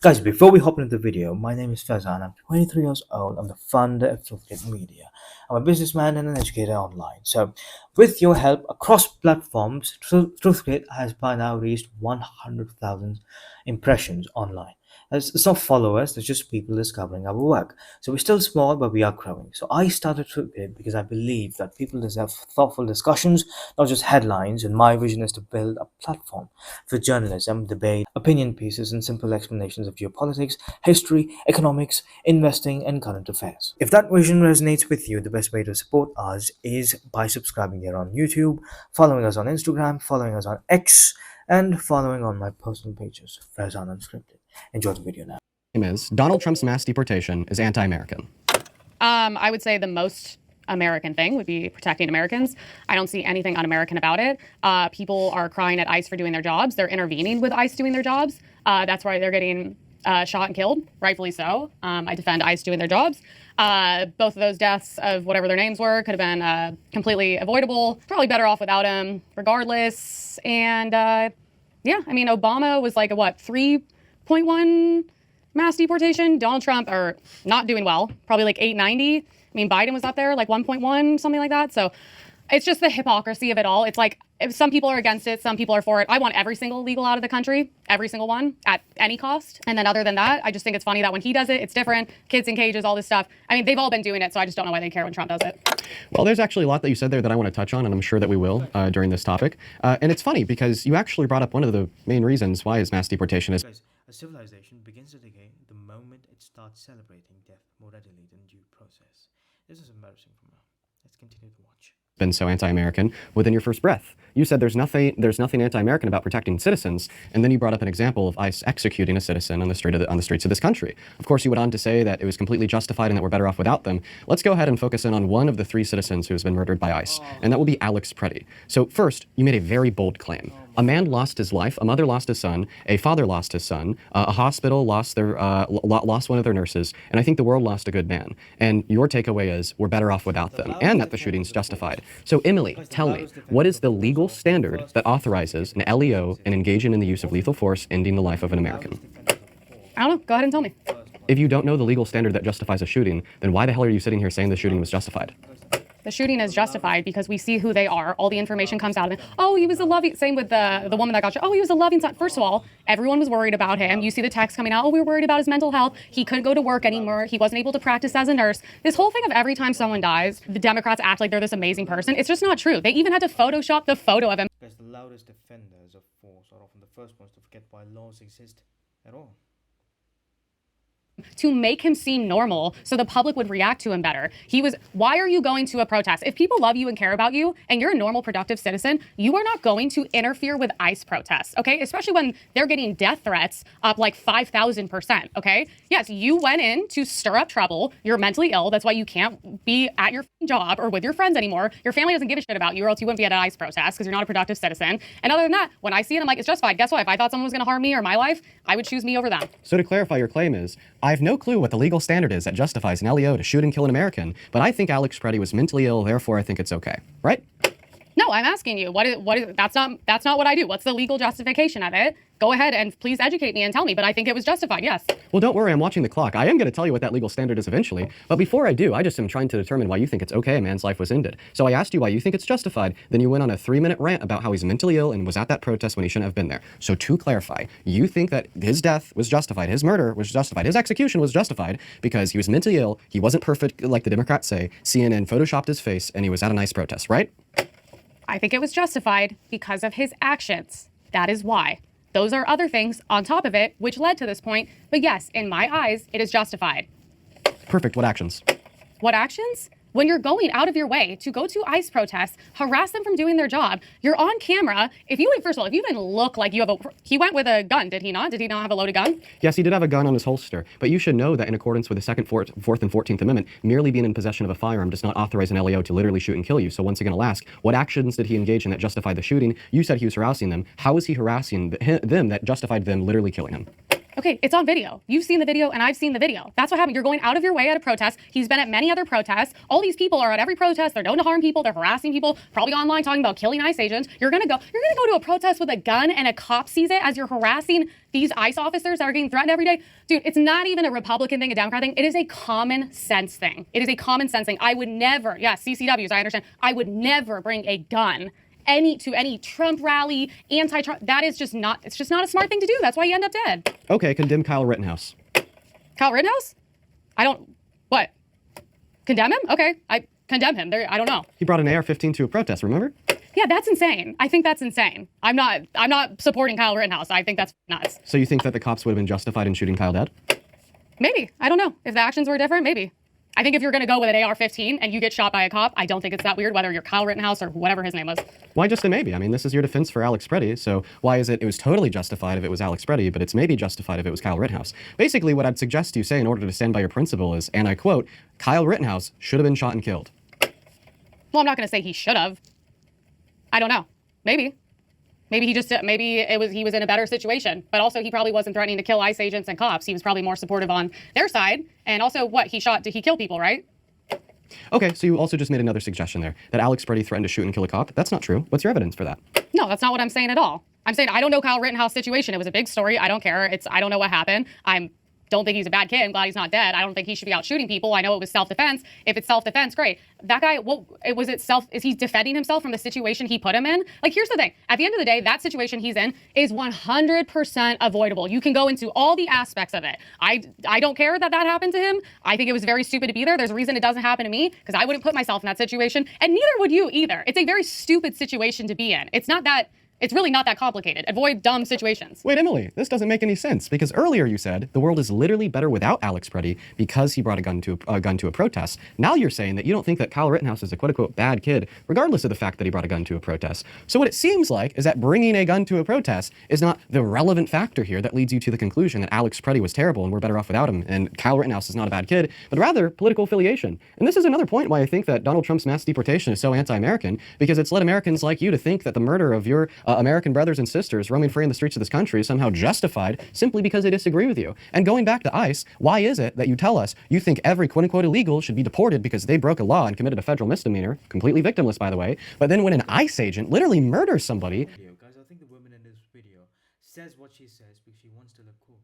Guys, before we hop into the video, my name is Faizaan. I'm 23 years old. I'm the founder of Truthgate Media. I'm a businessman and an educator online. So, with your help across platforms, Truthgate has by now reached 100,000 impressions online. It's not followers, it's just people discovering our work. So, we're still small, but we are growing. So, I started Truthgate because I believe that people deserve thoughtful discussions, not just headlines. And my vision is to build a platform for journalism, debate, opinion pieces, and simple explanations of geopolitics, history, economics, investing, and current affairs. If that vision resonates with you, the best way to support us is by subscribing here on YouTube, following us on Instagram, following us on X, and following on my personal pages, Faizaan Unscripted. Enjoy the video now. Is Donald Trump's mass deportation is anti-American? I would say the most American thing would be protecting Americans. I don't see anything un-American about it. People are crying at ICE for doing their jobs. They're intervening with ICE doing their jobs. That's why they're getting shot and killed, rightfully so. I defend ICE doing their jobs. Both of those deaths of whatever their names were could have been completely avoidable. Probably better off without them regardless. And yeah, I mean, Obama was like a 3.1 mass deportation. Donald Trump are not doing well, probably like 890. I mean, Biden was up there like 1.1, something like that. So it's just the hypocrisy of it all. It's like if some people are against it, some people are for it. I want every single illegal out of the country, every single one at any cost. And then other than that, I just think it's funny that when he does it, it's different. Kids in cages, all this stuff. I mean, they've all been doing it, so I just don't know why they care when Trump does it. Well, there's actually a lot that you said there that I want to touch on, and I'm sure that we will during this topic. And it's funny because you actually brought up one of the main reasons why is mass deportation is. Guys, a civilization begins to decay the moment it starts celebrating death more readily than due process. This is embarrassing for now. Let's continue to watch. Been so anti-American within your first breath. You said there's nothing anti-American about protecting citizens, and then you brought up an example of ICE executing a citizen on the streets of this country. Of course, you went on to say that it was completely justified and that we're better off without them. Let's go ahead and focus in on one of the 3 citizens who has been murdered by ICE, and that will be Alex Preddy. So first, you made a very bold claim. A man lost his life, a mother lost his son, a father lost his son, a hospital lost one of their nurses, and I think the world lost a good man. And your takeaway is we're better off without them, and that the shooting's justified. So Emily, tell me, what is the legal standard that authorizes an LEO and engaging in the use of lethal force ending the life of an American? I don't know. Go ahead and tell me. If you don't know the legal standard that justifies a shooting, then why the hell are you sitting here saying the shooting was justified? The shooting is justified because we see who they are. All the information comes out of it. Oh, he was a loving, same with the woman that got shot. Oh, he was a loving son. First of all, everyone was worried about him. You see the text coming out. Oh, we were worried about his mental health. He couldn't go to work anymore. He wasn't able to practice as a nurse. This whole thing of every time someone dies, the Democrats act like they're this amazing person. It's just not true. They even had to Photoshop the photo of him. Because the loudest defenders of force are often the first ones to forget why laws exist at all. To make him seem normal so the public would react to him better. Why are you going to a protest? If people love you and care about you and you're a normal, productive citizen, you are not going to interfere with ICE protests, okay? Especially when they're getting death threats up like 5,000%, okay? Yes, you went in to stir up trouble. You're mentally ill. That's why you can't be at your job or with your friends anymore. Your family doesn't give a shit about you or else you wouldn't be at an ICE protest because you're not a productive citizen. And other than that, when I see it, I'm like, it's justified. Guess what? If I thought someone was going to harm me or my life, I would choose me over them. So to clarify, your claim is, I have no clue what the legal standard is that justifies an LEO to shoot and kill an American, but I think Alex Preddy was mentally ill, therefore I think it's okay, right? No, I'm asking you, that's not what I do. What's the legal justification of it? Go ahead and please educate me and tell me, but I think it was justified, yes. Well, don't worry, I'm watching the clock. I am going to tell you what that legal standard is eventually, but before I do, I just am trying to determine why you think it's okay a man's life was ended. So I asked you why you think it's justified, then you went on a 3-minute rant about how he's mentally ill and was at that protest when he shouldn't have been there. So to clarify, you think that his death was justified, his murder was justified, his execution was justified because he was mentally ill, he wasn't perfect like the Democrats say, CNN photoshopped his face, and he was at a nice protest, right? I think it was justified because of his actions. That is why. Those are other things on top of it, which led to this point. But yes, in my eyes, it is justified. Perfect. What actions? What actions? When you're going out of your way to go to ICE protests, harass them from doing their job, you're on camera. First of all, if you even look like you have he went with a gun, did he not? Did he not have a loaded gun? Yes, he did have a gun on his holster. But you should know that in accordance with the Second, Fourth, and 14th Amendment, merely being in possession of a firearm does not authorize an LEO to literally shoot and kill you. So once again, I'll ask, what actions did he engage in that justified the shooting? You said he was harassing them. How was he harassing them that justified them literally killing him? Okay, it's on video. You've seen the video and I've seen the video. That's what happened. You're going out of your way at a protest. He's been at many other protests. All these people are at every protest. They're known to harm people. They're harassing people, probably online talking about killing ICE agents. You're gonna go to a protest with a gun and a cop sees it as you're harassing these ICE officers that are getting threatened every day. Dude, it's not even a Republican thing, a Democrat thing. It is a common sense thing. It is a common sense thing. I would never, CCWs, I understand. I would never bring a gun to any Trump rally, anti-Trump. That is just not, it's just not a smart thing to do. That's why you end up dead. Okay, condemn Kyle Rittenhouse. Kyle Rittenhouse? What? Condemn him? Okay, I condemn him. I don't know. He brought an AR-15 to a protest, remember? Yeah, that's insane. I think that's insane. I'm not supporting Kyle Rittenhouse. I think that's nuts. So you think that the cops would have been justified in shooting Kyle dead? Maybe. I don't know. If the actions were different, maybe. I think if you're going to go with an AR-15 and you get shot by a cop, I don't think it's that weird, whether you're Kyle Rittenhouse or whatever his name was. Why just a maybe? I mean, this is your defense for Alex Preddy, so why is it was totally justified if it was Alex Preddy, but it's maybe justified if it was Kyle Rittenhouse? Basically, what I'd suggest you say in order to stand by your principle is, and I quote, Kyle Rittenhouse should have been shot and killed. Well, I'm not going to say he should have. I don't know. Maybe. Maybe he was in a better situation, but also he probably wasn't threatening to kill ICE agents and cops. He was probably more supportive on their side. And also did he kill people, right? Okay, so you also just made another suggestion there, that Alex Preddy threatened to shoot and kill a cop. That's not true. What's your evidence for that? No, that's not what I'm saying at all. I'm saying I don't know Kyle Rittenhouse's situation. It was a big story. I don't care. I don't know what happened. Don't think he's a bad kid. I'm glad he's not dead. I don't think he should be out shooting people. I know it was self-defense. If it's self-defense, great. That guy, is he defending himself from the situation he put him in? Like, here's the thing. At the end of the day, that situation he's in is 100% avoidable. You can go into all the aspects of it. I don't care that happened to him. I think it was very stupid to be there. There's a reason it doesn't happen to me, because I wouldn't put myself in that situation, and neither would you either. It's a very stupid situation to be in. It's really not that complicated. Avoid dumb situations. Wait, Emily, this doesn't make any sense, because earlier you said the world is literally better without Alex Preddy because he brought a gun to a protest. Now you're saying that you don't think that Kyle Rittenhouse is a quote-unquote bad kid, regardless of the fact that he brought a gun to a protest. So what it seems like is that bringing a gun to a protest is not the relevant factor here that leads you to the conclusion that Alex Preddy was terrible and we're better off without him, and Kyle Rittenhouse is not a bad kid, but rather political affiliation. And this is another point why I think that Donald Trump's mass deportation is so anti-American, because it's led Americans like you to think that the murder of your American brothers and sisters roaming free in the streets of this country is somehow justified simply because they disagree with you. And going back to ICE, why is it that you tell us you think every quote-unquote illegal should be deported because they broke a law and committed a federal misdemeanor, completely victimless by the way, but then when an ICE agent literally murders somebody... Guys, I think the woman in this video says what she says because she wants to look cool.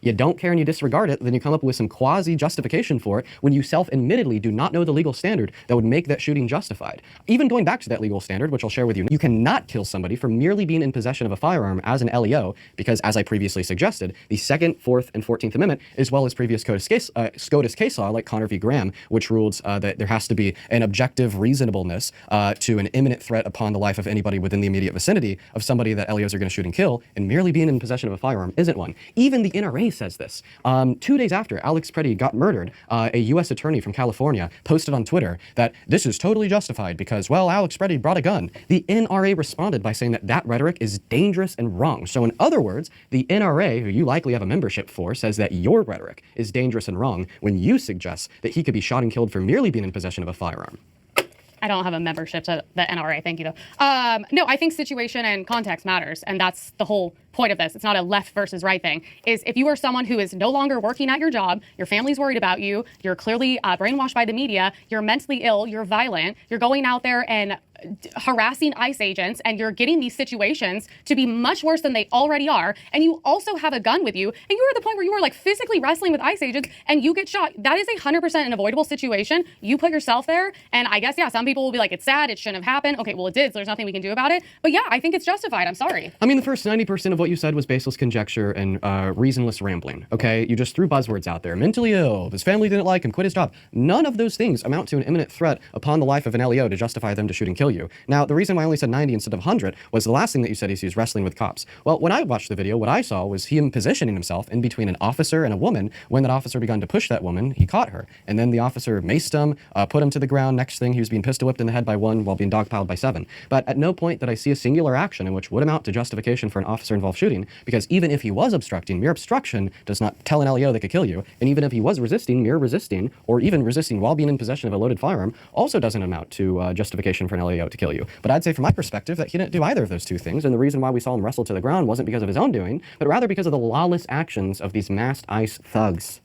You don't care and you disregard it, then you come up with some quasi-justification for it when you self-admittedly do not know the legal standard that would make that shooting justified. Even going back to that legal standard, which I'll share with you, you cannot kill somebody for merely being in possession of a firearm as an LEO, because as I previously suggested, the 2nd, 4th, and 14th Amendment, as well as previous SCOTUS case law like Connor v. Graham, which rules that there has to be an objective reasonableness to an imminent threat upon the life of anybody within the immediate vicinity of somebody that LEOs are going to shoot and kill, and merely being in possession of a firearm isn't one. Even the NRA says this. 2 days after Alex Preddy got murdered, a U.S. attorney from California posted on Twitter that this is totally justified because, well, Alex Preddy brought a gun. The NRA responded by saying that rhetoric is dangerous and wrong. So in other words, the NRA, who you likely have a membership for, says that your rhetoric is dangerous and wrong when you suggest that he could be shot and killed for merely being in possession of a firearm. I don't have a membership to the NRA, thank you though. No, I think situation and context matters, and that's the whole point of this. It's not a left versus right thing. Is if you are someone who is no longer working at your job, your family's worried about you, you're clearly brainwashed by the media, you're mentally ill, you're violent, you're going out there and harassing ICE agents, and you're getting these situations to be much worse than they already are, and you also have a gun with you, and you are at the point where you are like physically wrestling with ICE agents and you get shot. That is 100% an avoidable situation. You put yourself there, and I guess, yeah, some people will be like, it's sad, it shouldn't have happened. Okay, well, it did, so there's nothing we can do about it. But yeah, I think it's justified. I'm sorry. I mean, the first 90% of what you said was baseless conjecture and reasonless rambling, okay? You just threw buzzwords out there. Mentally ill, his family didn't like him, quit his job. None of those things amount to an imminent threat upon the life of an LEO to justify them to shoot and kill you. Now, the reason why I only said 90 instead of 100 was the last thing that you said is he was wrestling with cops. Well, when I watched the video, what I saw was him positioning himself in between an officer and a woman. When that officer began to push that woman, he caught her. And then the officer maced him, put him to the ground. Next thing, he was being pistol whipped in the head by 1 while being dogpiled by 7. But at no point did I see a singular action in which would amount to justification for an officer involved involve shooting, because even if he was obstructing, mere obstruction does not tell an LEO they could kill you, and even if he was resisting, mere resisting, or even resisting while being in possession of a loaded firearm, also doesn't amount to justification for an LEO to kill you. But I'd say from my perspective that he didn't do either of those two things, and the reason why we saw him wrestle to the ground wasn't because of his own doing, but rather because of the lawless actions of these masked ICE thugs.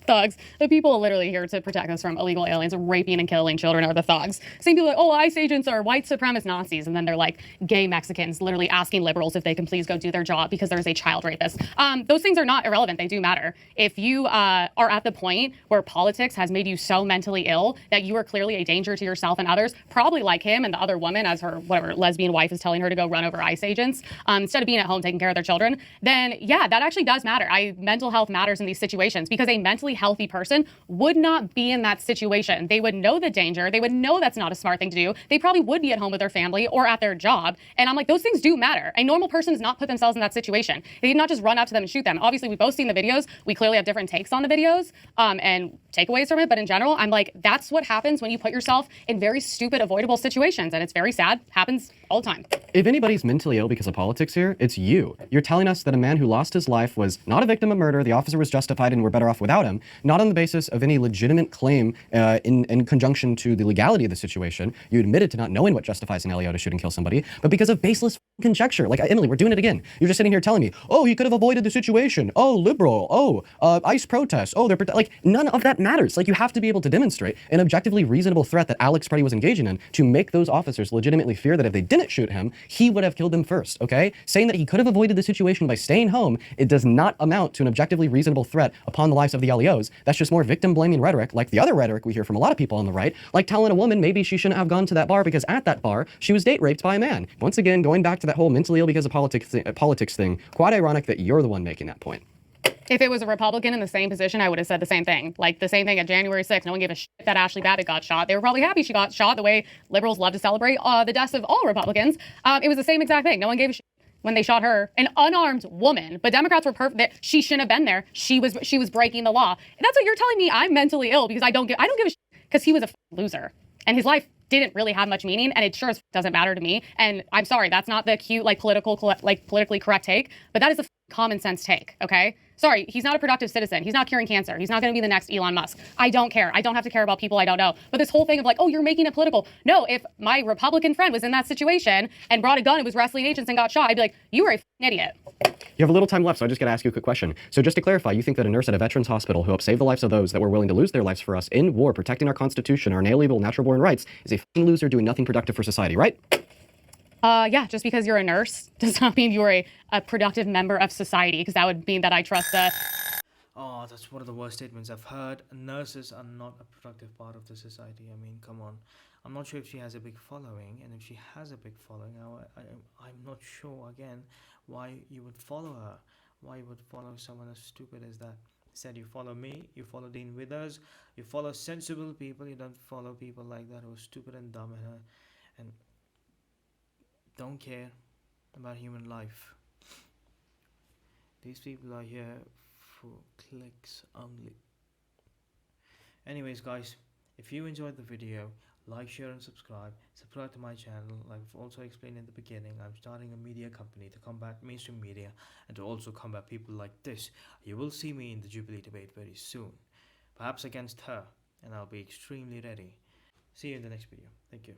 Thugs. The people literally here to protect us from illegal aliens raping and killing children are the thugs. Same people like, oh, ICE agents are white supremacist Nazis, and then they're like gay Mexicans literally asking liberals if they can please go do their job because there's a child rapist. Those things are not irrelevant. They do matter. If you are at the point where politics has made you so mentally ill that you are clearly a danger to yourself and others, probably like him and the other woman, as her whatever lesbian wife is telling her to go run over ICE agents instead of being at home taking care of their children, then yeah, that actually does matter. Mental health matters in these situations because a mentally healthy person would not be in that situation. They would know the danger. They would know that's not a smart thing to do. They probably would be at home with their family or at their job. And I'm like, those things do matter. A normal person does not put themselves in that situation. They did not just run up to them and shoot them. Obviously, we've both seen the videos. We clearly have different takes on the videos and takeaways from it. But in general, I'm like, that's what happens when you put yourself in very stupid, avoidable situations. And it's very sad. Happens all the time. If anybody's mentally ill because of politics here, it's you. You're telling us that a man who lost his life was not a victim of murder, the officer was justified and we're better off without him, not on the basis of any legitimate claim in conjunction to the legality of the situation. You admitted to not knowing what justifies an LEO to shoot and kill somebody, but because of baseless conjecture. Like, Emily, we're doing it again. You're just sitting here telling me, oh, he could have avoided the situation. Oh, liberal. Oh, ICE protests. Oh, like, none of that matters. Like, you have to be able to demonstrate an objectively reasonable threat that Alex Preddy was engaging in to make those officers legitimately fear that if they didn't shoot him, he would have killed them first, okay? Saying that he could have avoided the situation by staying home, it does not amount to an objectively reasonable threat upon the lives of the LEOs. That's just more victim-blaming rhetoric, like the other rhetoric we hear from a lot of people on the right, like telling a woman maybe she shouldn't have gone to that bar because at that bar, she was date raped by a man. Once again, going back to that whole mentally ill because of politics thing, quite ironic that you're the one making that point. If it was a Republican in the same position, I would have said the same thing. Like the same thing at January 6th. No one gave a shit that Ashley Babbitt got shot. They were probably happy she got shot the way liberals love to celebrate the deaths of all Republicans. It was the same exact thing. No one gave a shit when they shot her, an unarmed woman. But Democrats were perfect. She shouldn't have been there. She was breaking the law. And that's what you're telling me. I'm mentally ill because I don't give a shit because he was a loser. And his life didn't really have much meaning, and it sure as doesn't matter to me. And I'm sorry, that's not the cute, politically correct take, but that is a common sense take, okay? Sorry, he's not a productive citizen. He's not curing cancer. He's not going to be the next Elon Musk. I don't care. I don't have to care about people I don't know. But this whole thing of like, oh, you're making it political. No, if my Republican friend was in that situation and brought a gun and was wrestling agents and got shot, I'd be like, you are a idiot. You have a little time left, so I just got to ask you a quick question. So just to clarify, you think that a nurse at a veterans hospital who helped save the lives of those that were willing to lose their lives for us in war, protecting our Constitution, our inalienable natural-born rights, is a loser doing nothing productive for society, right? Yeah, just because you're a nurse does not mean you're a productive member of society, because that would mean that I trust the... Oh, that's one of the worst statements I've heard. Nurses are not a productive part of the society. I mean, come on. I'm not sure if she has a big following, and if she has a big following, I'm not sure, again, why you would follow her. Why you would follow someone as stupid as that. Said you follow me, you follow Dean Withers, you follow sensible people, you don't follow people like that who are stupid and dumb and don't care about human life. These people are here for clicks only. Anyways, guys, if you enjoyed the video, like, share and subscribe to my channel. Like I've also explained in the beginning, I'm starting a media company to combat mainstream media and to also combat people like this. You will see me in the Jubilee debate very soon, perhaps against her, and I'll be extremely ready. See you in the next video. Thank you.